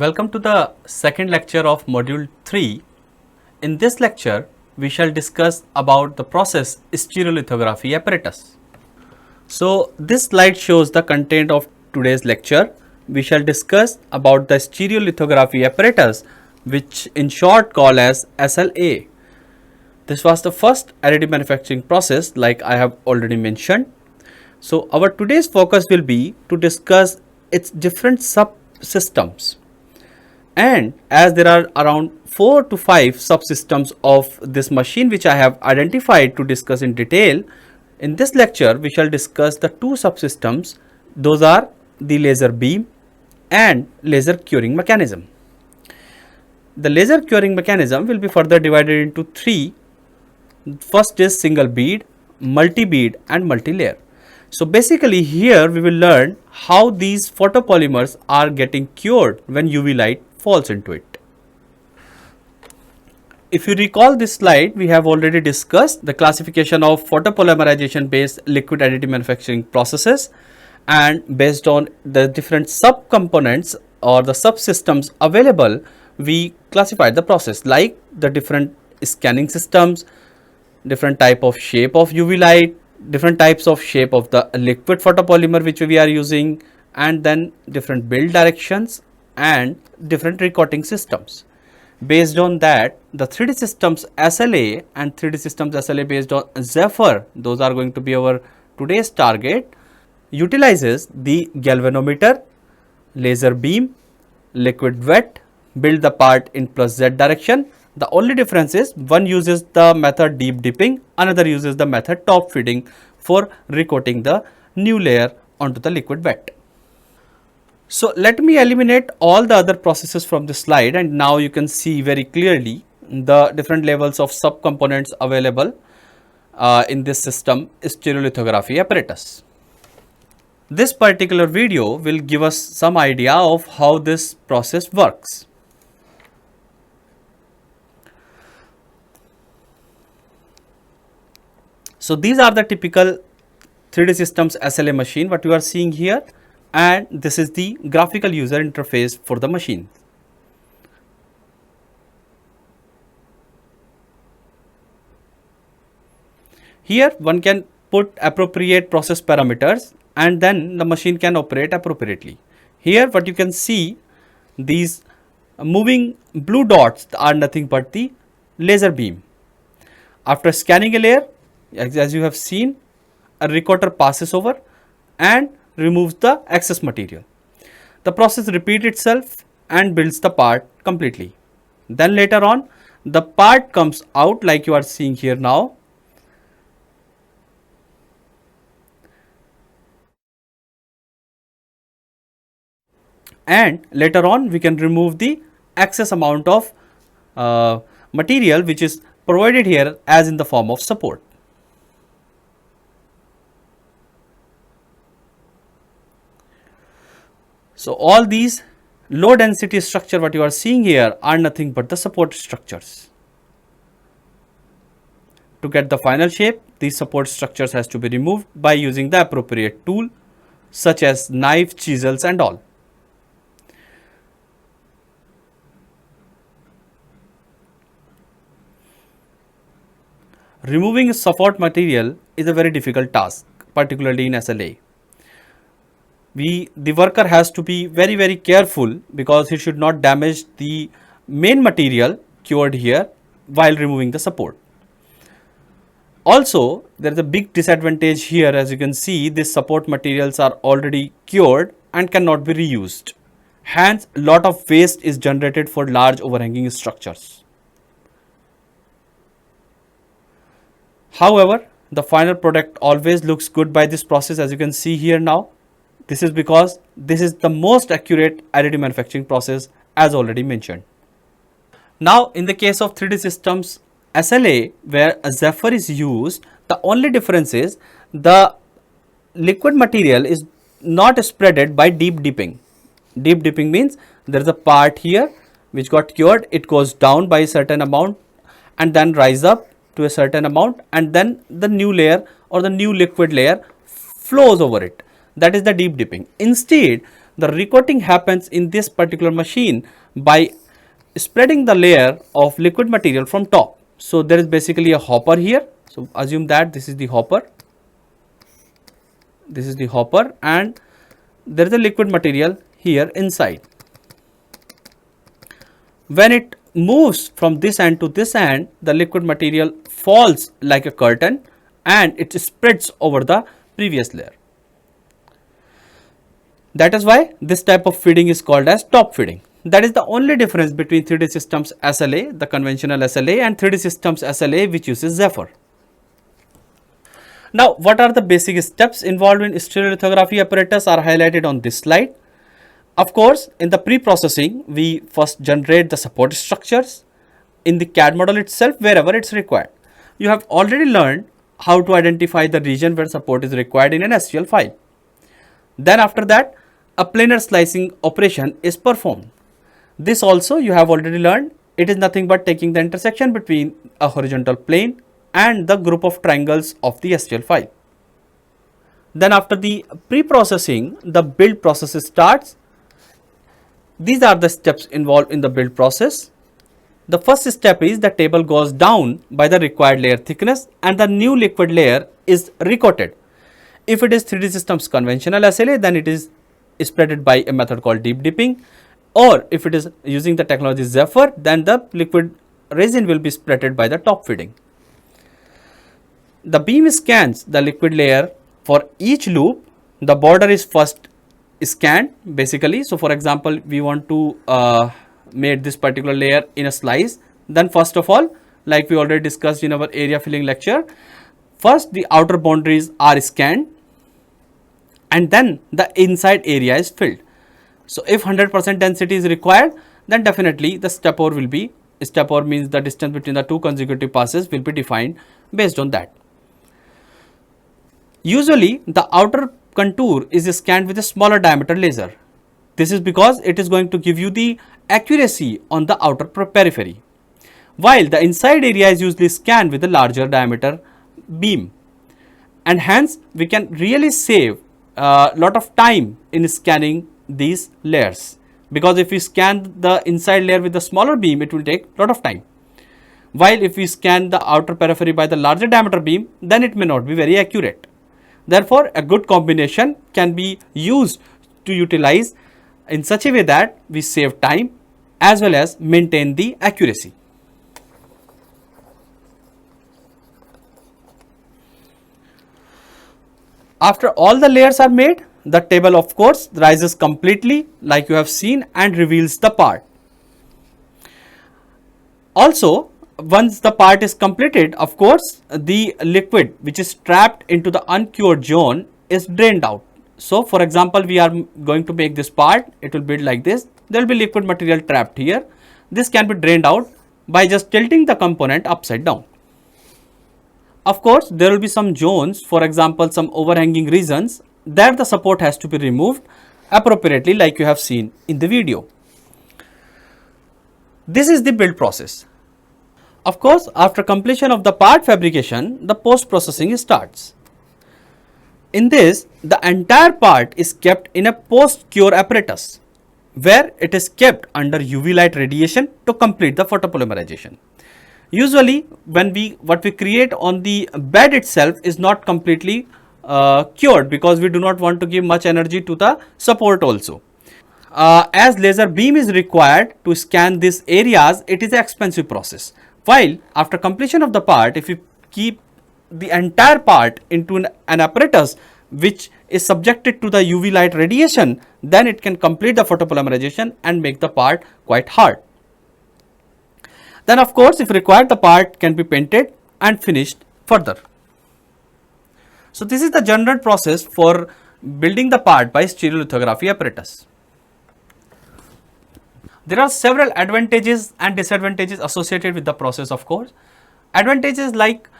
Welcome to the second lecture of module 3. In this lecture, we shall discuss about the process stereolithography apparatus. So, this slide shows the content of today's lecture. We shall discuss about the stereolithography apparatus, which in short called as SLA. This was the first additive manufacturing process like I have already mentioned. So, our today's focus will be to discuss its different subsystems. And as there are around 4 to 5 subsystems of this machine which I have identified to discuss in detail, in this lecture we shall discuss the two subsystems. Those are the laser beam and laser curing mechanism. The laser curing mechanism will be further divided into three. First is single bead, multi-bead and multi-layer. So basically here we will learn how these photopolymers are getting cured when UV light falls into it. If you recall this slide, we have already discussed the classification of photopolymerization based liquid additive manufacturing processes, and based on the different subcomponents or the subsystems available, we classified the process like the different scanning systems, different type of shape of UV light, different types of shape of the liquid photopolymer which we are using, and then different build directions and different recoating systems. Based on that, the 3D systems SLA and 3D systems SLA based on Zephyr, those are going to be our today's target, utilizes the galvanometer, laser beam, liquid wet, build the part in plus Z direction. The only difference is one uses the method deep dipping, another uses the method top feeding for recoating the new layer onto the liquid wet. So let me eliminate all the other processes from this slide, and now you can see very clearly the different levels of subcomponents available in this system stereolithography apparatus. This particular video will give us some idea of how this process works. So these are the typical 3D systems SLA machine what you are seeing here, and this is the graphical user interface for the machine. Here one can put appropriate process parameters and then the machine can operate appropriately. Here what you can see, these moving blue dots are nothing but the laser beam. After scanning a layer, as you have seen, a recoater passes over and removes the excess material. The process repeats itself and builds the part completely. Then later on, the part comes out like you are seeing here now. And later on, we can remove the excess amount of material which is provided here as in the form of support. So all these low density structure what you are seeing here are nothing but the support structures. To get the final shape, these support structures has to be removed by using the appropriate tool such as knife, chisels and all. Removing support material is a very difficult task, particularly in SLA. The worker has to be very careful because he should not damage the main material cured here while removing the support. Also, there is a big disadvantage here. As you can see, these support materials are already cured and cannot be reused. Hence, a lot of waste is generated for large overhanging structures. However, the final product always looks good by this process, as you can see here now. This is because this is the most accurate additive manufacturing process as already mentioned. Now in the case of 3D systems SLA, where a Zephyr is used, the only difference is the liquid material is not spreaded by deep dipping. Deep dipping means there is a part here which got cured, it goes down by a certain amount and then rise up to a certain amount, and then the new layer or the new liquid layer flows over it. That is the deep dipping. Instead, the recoating happens in this particular machine by spreading the layer of liquid material from top. So there is basically a hopper here. So assume that this is the hopper. This is the hopper and there is a liquid material here inside. When it moves from this end to this end, the liquid material falls like a curtain and it spreads over the previous layer. That is why this type of feeding is called as top feeding. That is the only difference between 3D Systems SLA, the conventional SLA, and 3D Systems SLA which uses Zephyr. Now, what are the basic steps involved in stereolithography apparatus are highlighted on this slide. Of course, in the pre-processing, we first generate the support structures in the CAD model itself wherever it's required. You have already learned how to identify the region where support is required in an STL file. Then after that, a planar slicing operation is performed. This also you have already learned. It is nothing but taking the intersection between a horizontal plane and the group of triangles of the STL file. Then after the pre-processing, the build process starts. These are the steps involved in the build process. The first step is the table goes down by the required layer thickness and the new liquid layer is recoated. If it is 3D Systems conventional SLA, then it is spreaded by a method called deep dipping, or if it is using the technology Zephyr, then the liquid resin will be spreaded by the top feeding. The beam scans the liquid layer for each loop. The border is first scanned basically. So for example, we want to make this particular layer in a slice. Then first of all, like we already discussed in our area filling lecture, first the outer boundaries are scanned and then the inside area is filled. So if 100% density is required, then definitely the step over will be, step over means the distance between the two consecutive passes will be defined based on that. Usually the outer contour is scanned with a smaller diameter laser. This is because it is going to give you the accuracy on the outer periphery, while the inside area is usually scanned with a larger diameter beam, and hence we can really save a lot of time in scanning these layers, because if we scan the inside layer with the smaller beam, it will take a lot of time, while if we scan the outer periphery by the larger diameter beam, then it may not be very accurate. Therefore, a good combination can be used to utilize in such a way that we save time as well as maintain the accuracy. After all the layers are made, the table of course rises completely like you have seen and reveals the part. Also, once the part is completed, of course, the liquid which is trapped into the uncured zone is drained out. So, for example, we are going to make this part, it will build like this, there will be liquid material trapped here. This can be drained out by just tilting the component upside down. Of course, there will be some zones, for example, some overhanging regions, that the support has to be removed appropriately like you have seen in the video. This is the build process. Of course, after completion of the part fabrication, the post processing starts. In this, the entire part is kept in a post cure apparatus, where it is kept under UV light radiation to complete the photopolymerization. Usually, what we create on the bed itself is not completely cured, because we do not want to give much energy to the support also. As laser beam is required to scan these areas, it is an expensive process. While after completion of the part, if you keep the entire part into an apparatus which is subjected to the UV light radiation, then it can complete the photopolymerization and make the part quite hard. Then of course, if required, the part can be painted and finished further. So this is the general process for building the part by stereolithography apparatus. There are several advantages and disadvantages associated with the process, of course. Advantages like,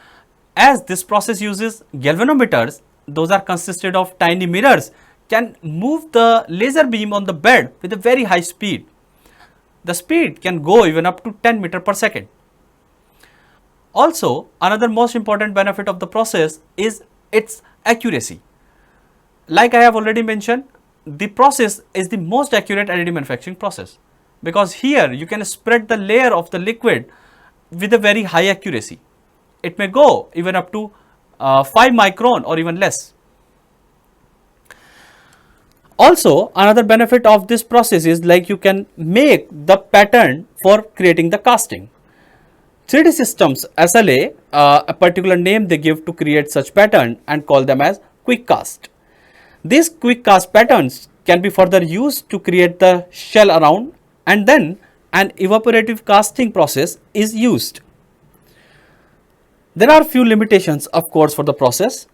as this process uses galvanometers, those are consisted of tiny mirrors, can move the laser beam on the bed with a very high speed. The speed can go even up to 10 meters per second. Also, another most important benefit of the process is its accuracy. Like I have already mentioned, the process is the most accurate additive manufacturing process, because here you can spread the layer of the liquid with a very high accuracy. It may go even up to 5 micron or even less. Also, another benefit of this process is like you can make the pattern for creating the casting. 3D systems SLA, a particular name they give to create such pattern and call them as quick cast. These quick cast patterns can be further used to create the shell around, and then an evaporative casting process is used. There are few limitations of course for the process.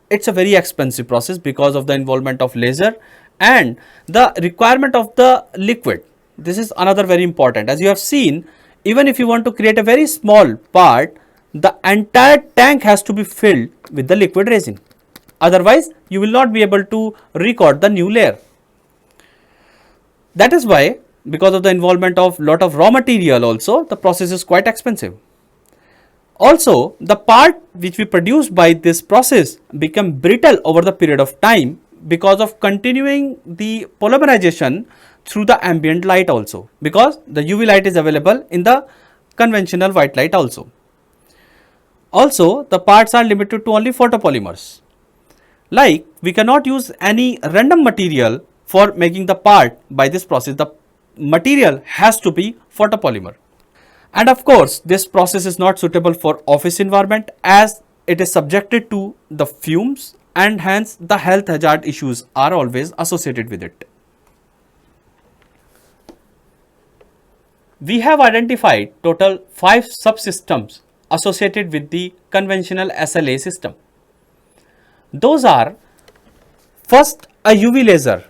It's a very expensive process because of the involvement of laser and the requirement of the liquid. This is another very important. As you have seen, even if you want to create a very small part, the entire tank has to be filled with the liquid resin. Otherwise, you will not be able to record the new layer. That is why, because of the involvement of lot of raw material also, the process is quite expensive. Also, the part which we produce by this process become brittle over the period of time because of continuing the polymerization through the ambient light also, because the UV light is available in the conventional white light also. Also, the parts are limited to only photopolymers. Like, we cannot use any random material for making the part by this process. The material has to be photopolymer. And of course, this process is not suitable for office environment as it is subjected to the fumes, and hence the health hazard issues are always associated with it. We have identified total 5 subsystems associated with the conventional SLA system. Those are: first, a UV laser.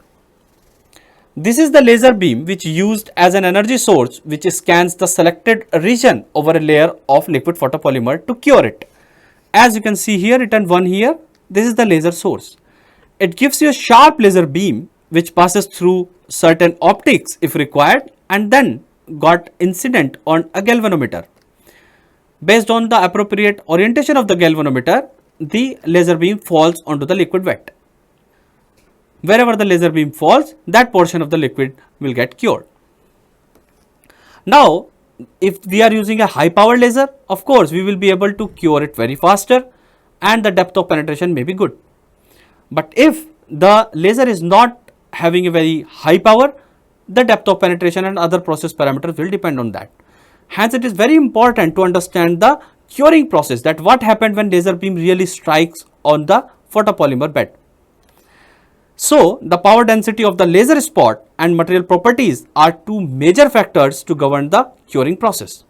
This is the laser beam which used as an energy source which scans the selected region over a layer of liquid photopolymer to cure it. As you can see here, written 1 here, this is the laser source. It gives you a sharp laser beam which passes through certain optics if required, and then got incident on a galvanometer. Based on the appropriate orientation of the galvanometer, the laser beam falls onto the liquid wet. Wherever the laser beam falls, that portion of the liquid will get cured. Now, if we are using a high power laser, of course we will be able to cure it very faster and the depth of penetration may be good. But if the laser is not having a very high power, the depth of penetration and other process parameters will depend on that. Hence, it is very important to understand the curing process, that what happened when laser beam really strikes on the photopolymer bed. So, the power density of the laser spot and material properties are 2 major factors to govern the curing process.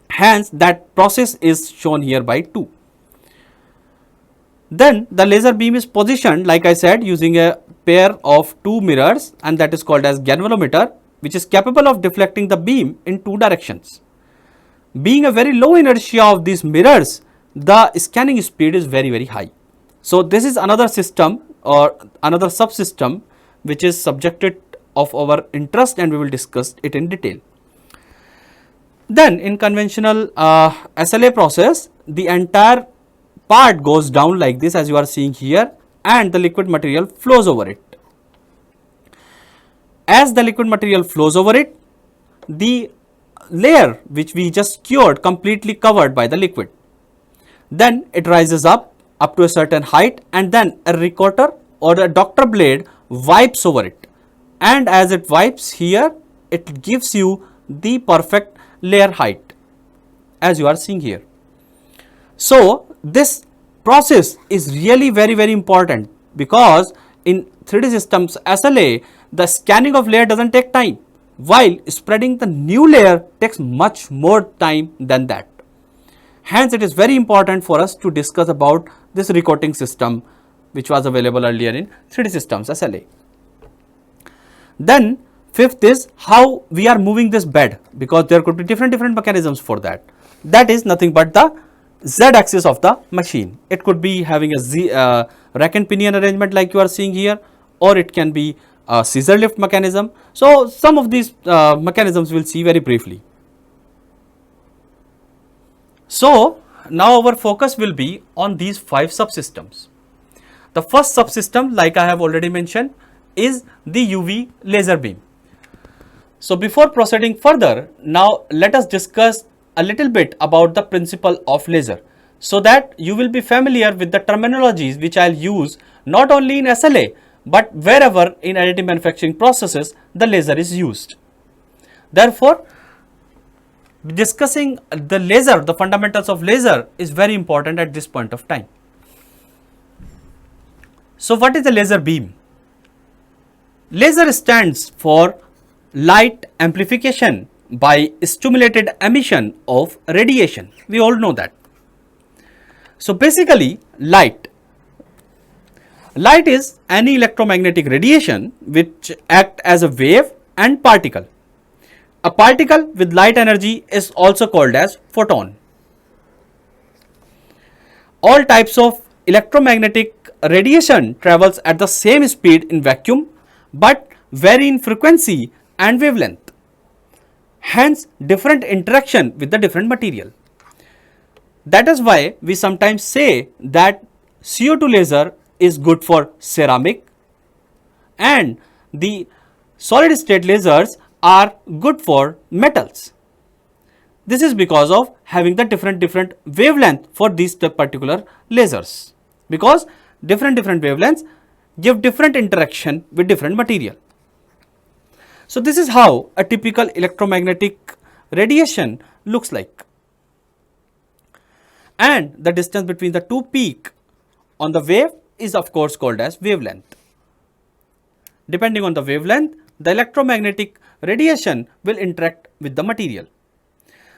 Hence, that process is shown here by 2. Then, the laser beam is positioned, like I said, using a pair of 2 mirrors, and that is called as galvanometer, which is capable of deflecting the beam in 2 directions. Being a very low inertia of these mirrors, the scanning speed is very high. So, this is another system or another subsystem which is subjected of our interest, and we will discuss it in detail. Then in conventional SLA process, the entire part goes down like this, as you are seeing here, and the liquid material flows over it. As the liquid material flows over it, the layer which we just cured completely covered by the liquid. Then it rises up to a certain height, and then a recorder or a doctor blade wipes over it, and as it wipes here, it gives you the perfect layer height, as you are seeing here. So, this process is really very important, because in 3D systems SLA, the scanning of layer doesn't take time, while spreading the new layer takes much more time than that. Hence, it is very important for us to discuss about this recoating system which was available earlier in 3D systems SLA. Then, fifth is how we are moving this bed, because there could be different mechanisms for that. That is nothing but the Z axis of the machine. It could be having a rack and pinion arrangement like you are seeing here, or it can be a scissor lift mechanism. So, some of these mechanisms we will see very briefly. So, now our focus will be on these 5 subsystems. The first subsystem, like I have already mentioned, is the UV laser beam. So before proceeding further, now let us discuss a little bit about the principle of laser, so that you will be familiar with the terminologies which I will use not only in SLA but wherever in additive manufacturing processes the laser is used. Therefore, discussing the laser, the fundamentals of laser is very important at this point of time. So what is a laser beam? Laser stands for light amplification by stimulated emission of radiation. We all know that. So basically light is any electromagnetic radiation which act as a wave and particle. A particle with light energy is also called as photon. All types of electromagnetic radiation travels at the same speed in vacuum but vary in frequency and wavelength. Hence different interaction with the different material. That is why we sometimes say that CO2 laser is good for ceramic and the solid state lasers are good for metals. This is because of having the different wavelength for these particular lasers, because different wavelengths give different interaction with different material. So this is how a typical electromagnetic radiation looks like. And the distance between the two peaks on the wave is of course called as wavelength. Depending on the wavelength, the electromagnetic radiation will interact with the material.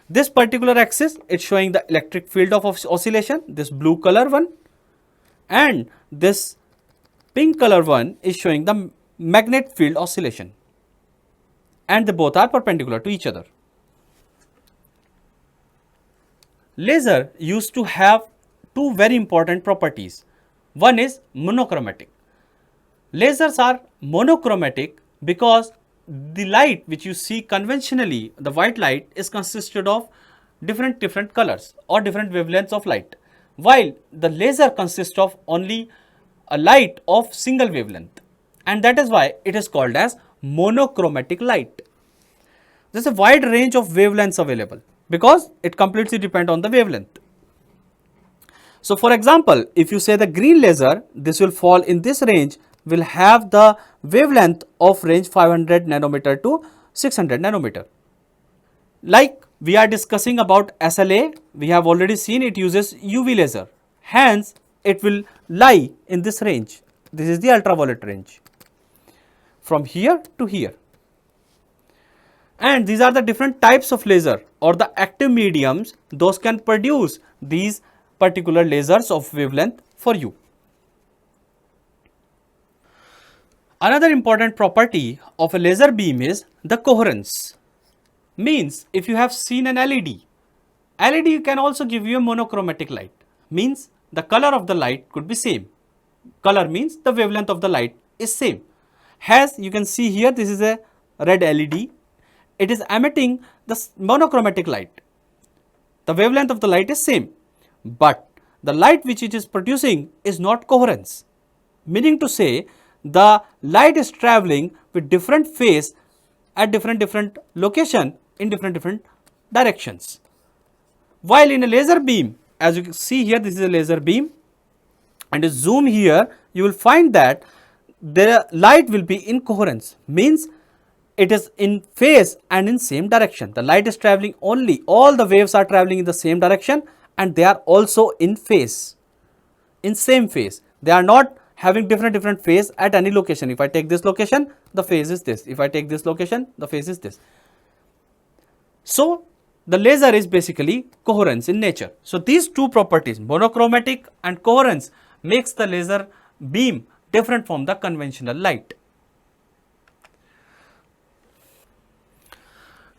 This particular axis is showing the electric field of oscillation, this blue color one, and this pink color one is showing the magnetic field oscillation, and they both are perpendicular to each other. Laser used to have two very important properties. One is monochromatic. Lasers are monochromatic because the light which you see conventionally, the white light, is consisted of different colors or different wavelengths of light, while the laser consists of only a light of single wavelength, and that is why it is called as monochromatic light. There is a wide range of wavelengths available because it completely depends on the wavelength. So for example, if you say the green laser, this will fall in this range, will have the wavelength of range 500 nanometer to 600 nanometer. Like we are discussing about SLA, we have already seen it uses UV laser. Hence, it will lie in this range. This is the ultraviolet range from here to here. And these are the different types of laser or the active mediums, those can produce these particular lasers of wavelength for you. Another important property of a laser beam is the coherence. Means if you have seen an LED can also give you a monochromatic light. Means the color of the light could be same. Color means the wavelength of the light is same. As you can see here, this is a red LED. It is emitting the monochromatic light. The wavelength of the light is same, but the light which it is producing is not coherence. Meaning to say, the light is traveling with different phase at different location in different directions. While in a laser beam, as you can see here, this is a laser beam, and you zoom here, you will find that the light will be in coherence. Means it is in phase and in same direction. The light is traveling only, all the waves are traveling in the same direction and they are also in phase, in same phase. They are not having different phase at any location. If I take this location, the phase is this. If I take this location, the phase is this. So the laser is basically coherence in nature. So these two properties, monochromatic and coherence, makes the laser beam different from the conventional light.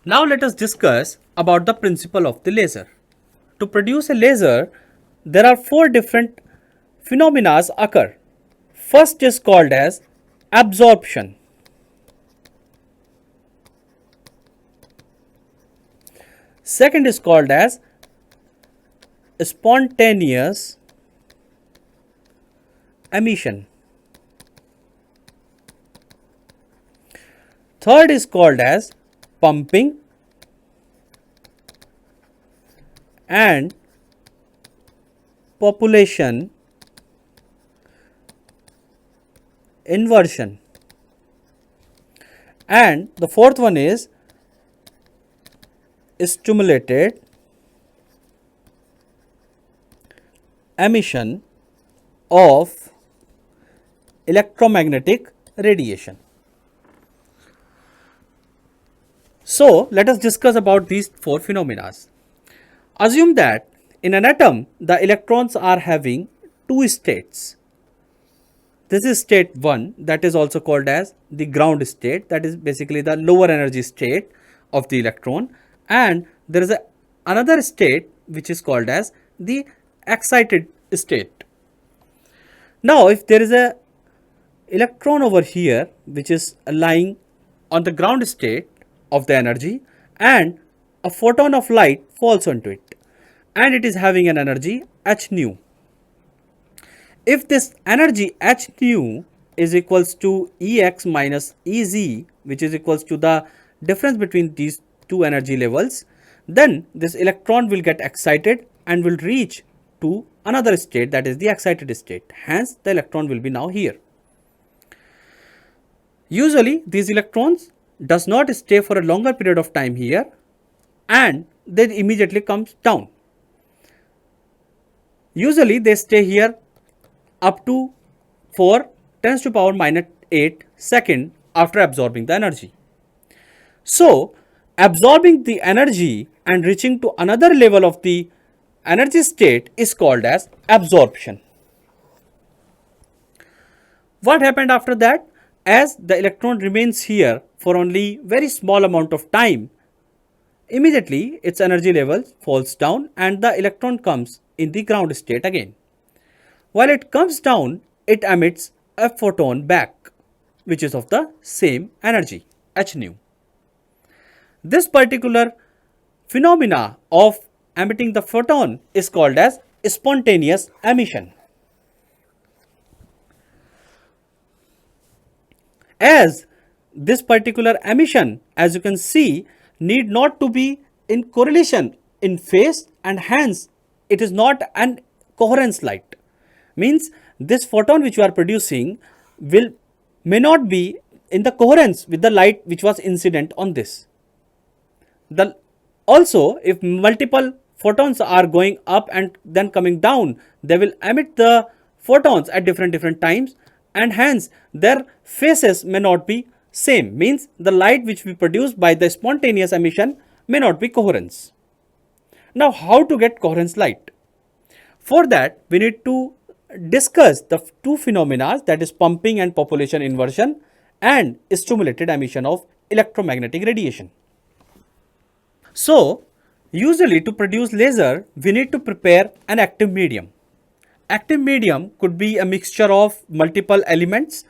Now let us discuss about the principle of the laser. To produce a laser, there are four different phenomena occur. First is called as absorption. Second is called as spontaneous emission. Third is called as pumping and population inversion. And the fourth one is stimulated emission of electromagnetic radiation. So, let us discuss about these four phenomena. Assume that in an atom, the electrons are having two states. This is state 1, that is also called as the ground state, that is basically the lower energy state of the electron, and there is another state which is called as the excited state. Now, if there is a electron over here which is lying on the ground state of the energy, and a photon of light falls onto it, and it is having an energy h nu. If this energy h nu is equals to Ex minus Ez, which is equals to the difference between these two energy levels, then this electron will get excited and will reach to another state, that is the excited state. Hence, the electron will be now here. Usually, these electrons does not stay for a longer period of time here, and then immediately comes down. Usually, they stay here up to for 10 to the power minus 8 second after absorbing the energy. So, absorbing the energy and reaching to another level of the energy state is called as absorption. What happened after that? As the electron remains here for only very small amount of time, immediately its energy level falls down and the electron comes in the ground state again. While it comes down, it emits a photon back, which is of the same energy, h nu. This particular phenomena of emitting the photon is called as spontaneous emission. As this particular emission, as you can see, need not to be in correlation in phase, and hence it is not an coherence light. Means this photon which you are producing may not be in the coherence with the light which was incident on this. Also, if multiple photons are going up and then coming down, they will emit the photons at different times, and hence their phases may not be same. Means the light which we produce by the spontaneous emission may not be coherence. Now, how to get coherence light? For that, we need to discuss the two phenomena, that is pumping and population inversion and stimulated emission of electromagnetic radiation. So, usually to produce laser, we need to prepare an active medium. Active medium could be a mixture of multiple elements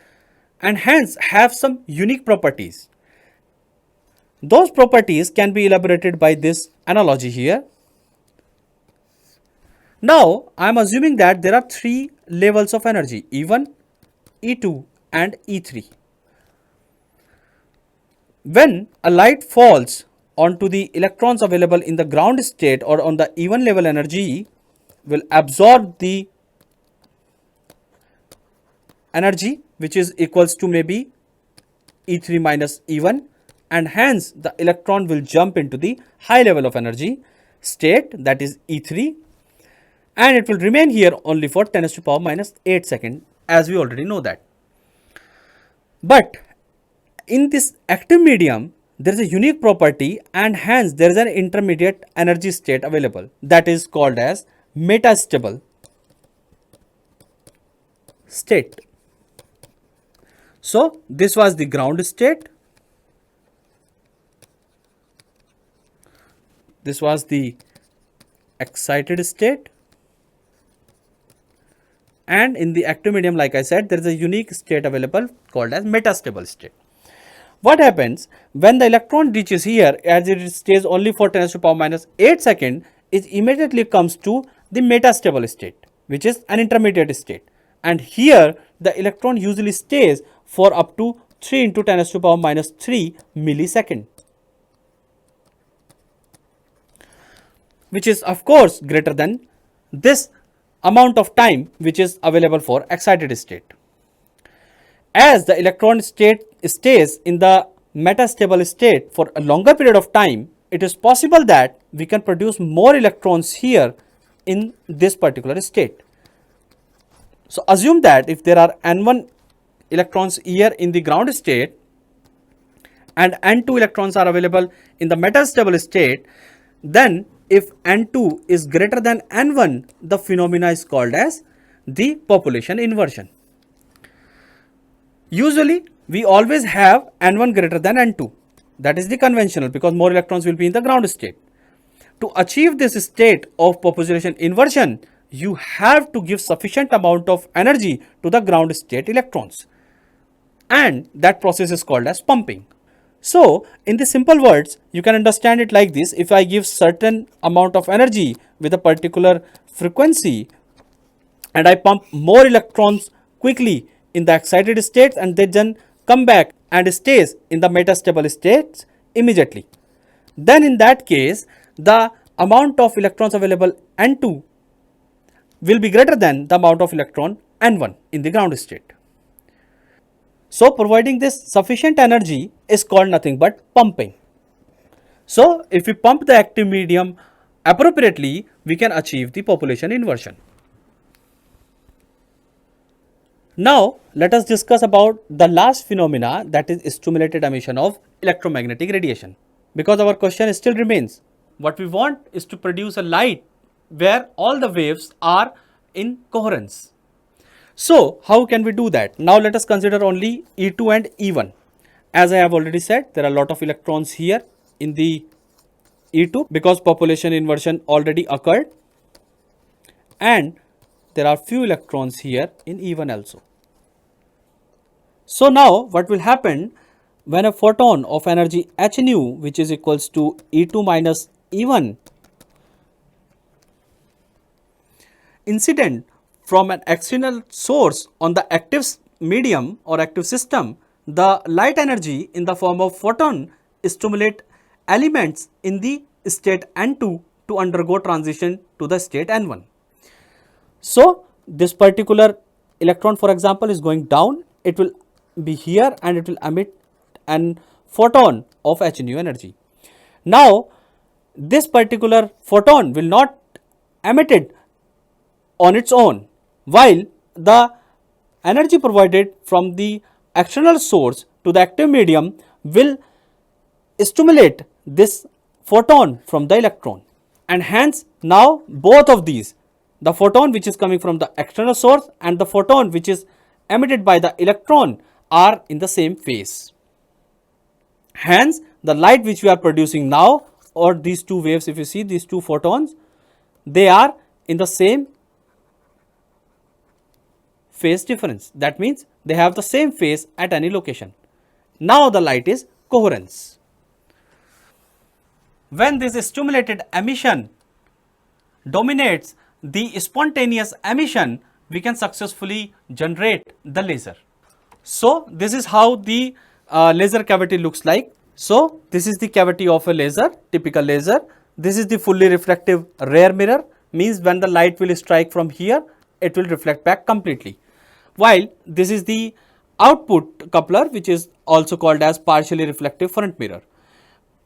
and hence have some unique properties. Those properties can be elaborated by this analogy here. Now, I am assuming that there are three levels of energy, E1, E2 and E3. When a light falls onto the electrons available in the ground state or on the E1 level, energy will absorb the energy which is equals to maybe E3 minus E1, and hence the electron will jump into the high level of energy state, that is E3, and it will remain here only for 10 to the power minus 8 second, as we already know that. But in this active medium, there is a unique property, and hence there is an intermediate energy state available, that is called as metastable state. So, this was the ground state, this was the excited state, and in the active medium, like I said, there is a unique state available called as metastable state. What happens when the electron reaches here, as it stays only for 10 to the power minus 8 second, it immediately comes to the metastable state, which is an intermediate state, and here the electron usually stays for up to 3 into 10 raised to power minus 3 millisecond, which is of course greater than this amount of time which is available for excited state. As the electron state stays in the metastable state for a longer period of time, it is possible that we can produce more electrons here in this particular state. So assume that if there are n1 electrons here in the ground state and n2 electrons are available in the metastable state, then if n2 is greater than n1, the phenomena is called as the population inversion. Usually we always have n1 greater than n2. That is the conventional, because more electrons will be in the ground state. To achieve this state of population inversion, you have to give sufficient amount of energy to the ground state electrons, and that process is called as pumping. So in the simple words, you can understand it like this: if I give certain amount of energy with a particular frequency and I pump more electrons quickly in the excited states, and they then come back and stays in the metastable states immediately, then in that case the amount of electrons available n2 will be greater than the amount of electron n1 in the ground state. So providing this sufficient energy is called nothing but pumping. So if we pump the active medium appropriately, we can achieve the population inversion. Now let us discuss about the last phenomena, that is stimulated emission of electromagnetic radiation, because our question still remains. What we want is to produce a light where all the waves are in coherence. So how can we do that? Now let us consider only E2 and E1. As I have already said, there are a lot of electrons here in the E2 because population inversion already occurred, and there are few electrons here in E1 also. So now what will happen when a photon of energy h nu, which is equals to E2 minus E1, incident from an external source on the active medium or active system, the light energy in the form of photon stimulate elements in the state n2 to undergo transition to the state n1. So this particular electron, for example, is going down, it will be here and it will emit an photon of h nu energy. Now this particular photon will not emitted on its own, while the energy provided from the external source to the active medium will stimulate this photon from the electron, and hence now both of these, the photon which is coming from the external source and the photon which is emitted by the electron, are in the same phase. Hence the light which we are producing now, or these two waves, if you see these two photons, they are in the same phase difference. That means they have the same phase at any location. Now the light is coherence. When this stimulated emission dominates the spontaneous emission, we can successfully generate the laser. So this is how the laser cavity looks like. So this is the cavity of a laser, typical laser. This is the fully reflective rear mirror, means when the light will strike from here, it will reflect back completely. While this is the output coupler, which is also called as partially reflective front mirror.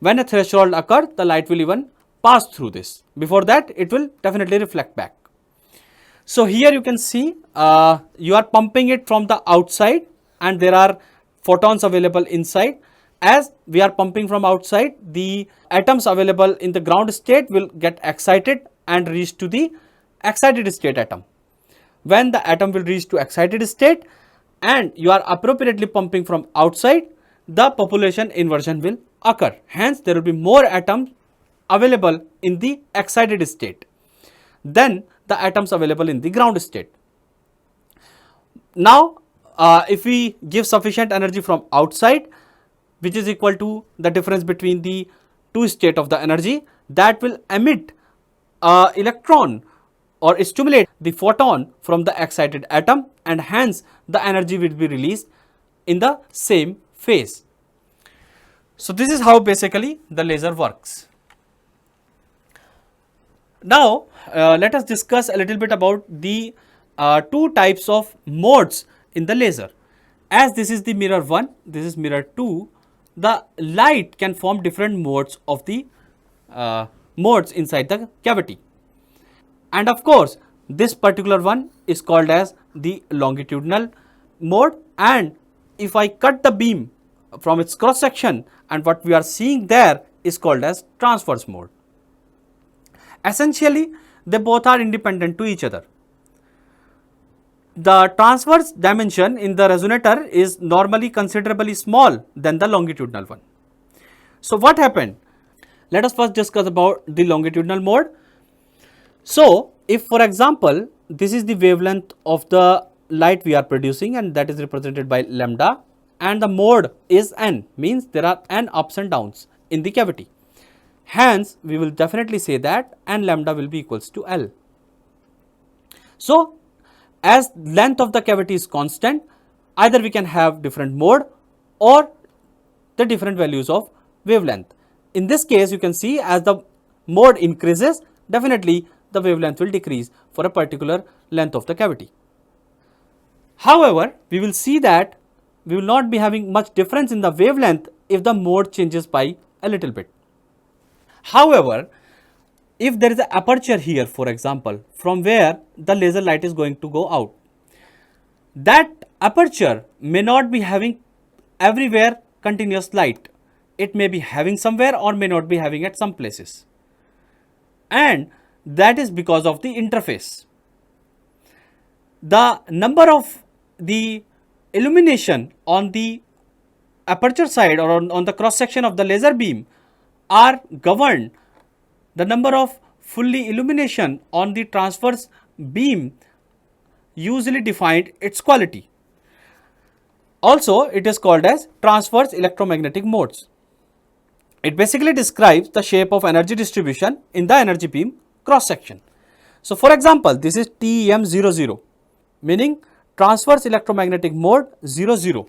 When a threshold occurs, the light will even pass through this. Before that, it will definitely reflect back. So here you can see you are pumping it from the outside and there are photons available inside. As we are pumping from outside, the atoms available in the ground state will get excited and reach to the excited state atom. When the atom will reach to excited state and you are appropriately pumping from outside, the population inversion will occur. Hence there will be more atoms available in the excited state than the atoms available in the ground state. Now if we give sufficient energy from outside, which is equal to the difference between the two states of the energy, that will emit electron or stimulate the photon from the excited atom, and hence the energy will be released in the same phase. So this is how basically the laser works. Now let us discuss a little bit about the two types of modes in the laser. As this is the mirror 1, this is mirror 2, the light can form different modes of the modes inside the cavity. And of course, this particular one is called as the longitudinal mode, and if I cut the beam from its cross section, and what we are seeing there is called as transverse mode. Essentially, they both are independent to each other. The transverse dimension in the resonator is normally considerably small than the longitudinal one. So what happened? Let us first discuss about the longitudinal mode. So if, for example, this is the wavelength of the light we are producing, and that is represented by lambda, and the mode is n, means there are n ups and downs in the cavity. Hence, we will definitely say that n lambda will be equals to L. So as length of the cavity is constant, either we can have different mode or the different values of wavelength. In this case, you can see as the mode increases, definitely the wavelength will decrease for a particular length of the cavity. However, we will see that we will not be having much difference in the wavelength if the mode changes by a little bit. However, if there is an aperture here, for example, from where the laser light is going to go out, that aperture may not be having everywhere continuous light. It may be having somewhere or may not be having at some places, and that is because of the interface. The number of the illumination on the aperture side or on the cross section of the laser beam are governed. The number of fully illumination on the transverse beam usually defined its quality. Also, it is called as transverse electromagnetic modes. It basically describes the shape of energy distribution in the energy beam cross section. So for example, this is TEM00, meaning transverse electromagnetic mode 00.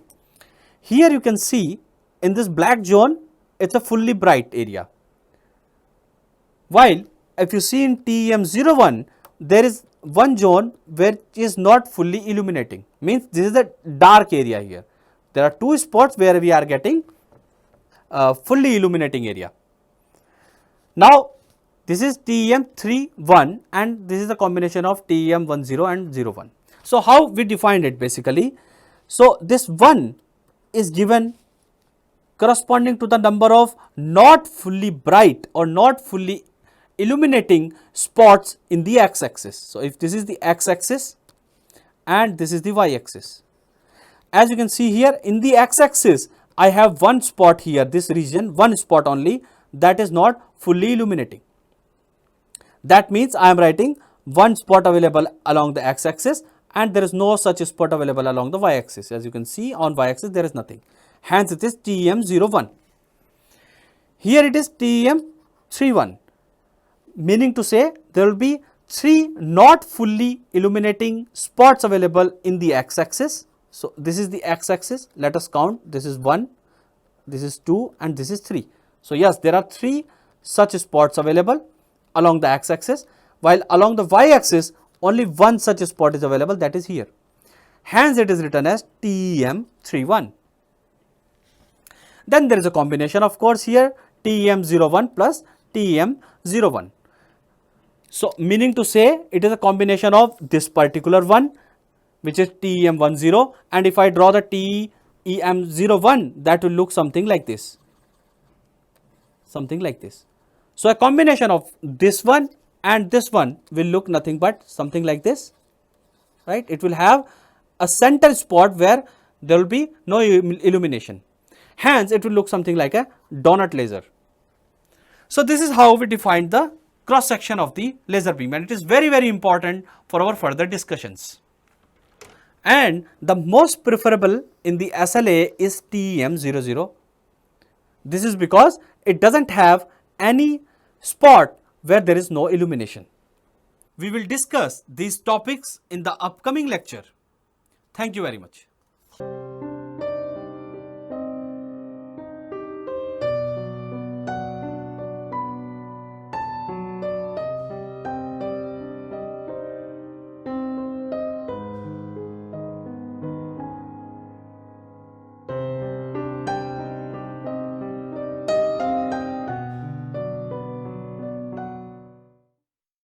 Here you can see in this black zone, it's a fully bright area. While if you see in TEM01, there is one zone which is not fully illuminating, means this is a dark area here. There are two spots where we are getting fully illuminating area. Now this is TEM31 and this is the combination of TEM10 and 01. So how we defined it basically? So this 1 is given corresponding to the number of not fully bright or not fully illuminating spots in the x-axis. So if this is the x-axis and this is the y-axis, as you can see here in the x-axis, I have one spot here, this region, one spot only, that is not fully illuminating. That means I am writing one spot available along the x-axis and there is no such spot available along the y-axis. As you can see on y-axis there is nothing. Hence it is TEM01. Here it is TEM31, meaning to say there will be 3 not fully illuminating spots available in the x-axis. So this is the x-axis, let us count, this is 1, this is 2 and this is 3. So yes, there are 3 such spots available along the x-axis, while along the y-axis only one such spot is available, that is here. Hence it is written as TEM31. Then there is a combination of course here, TEM01 plus TEM01. So meaning to say it is a combination of this particular one, which is TEM10, and if I draw the TEM01, that will look something like this. Something like this. So a combination of this one and this one will look nothing but something like this, right? It will have a center spot where there will be no illumination. Hence it will look something like a donut laser. So this is how we defined the cross section of the laser beam, and it is very, very important for our further discussions. And the most preferable in the SLA is TEM00. This is because it does not have any spot where there is no illumination. We will discuss these topics in the upcoming lecture. Thank you very much.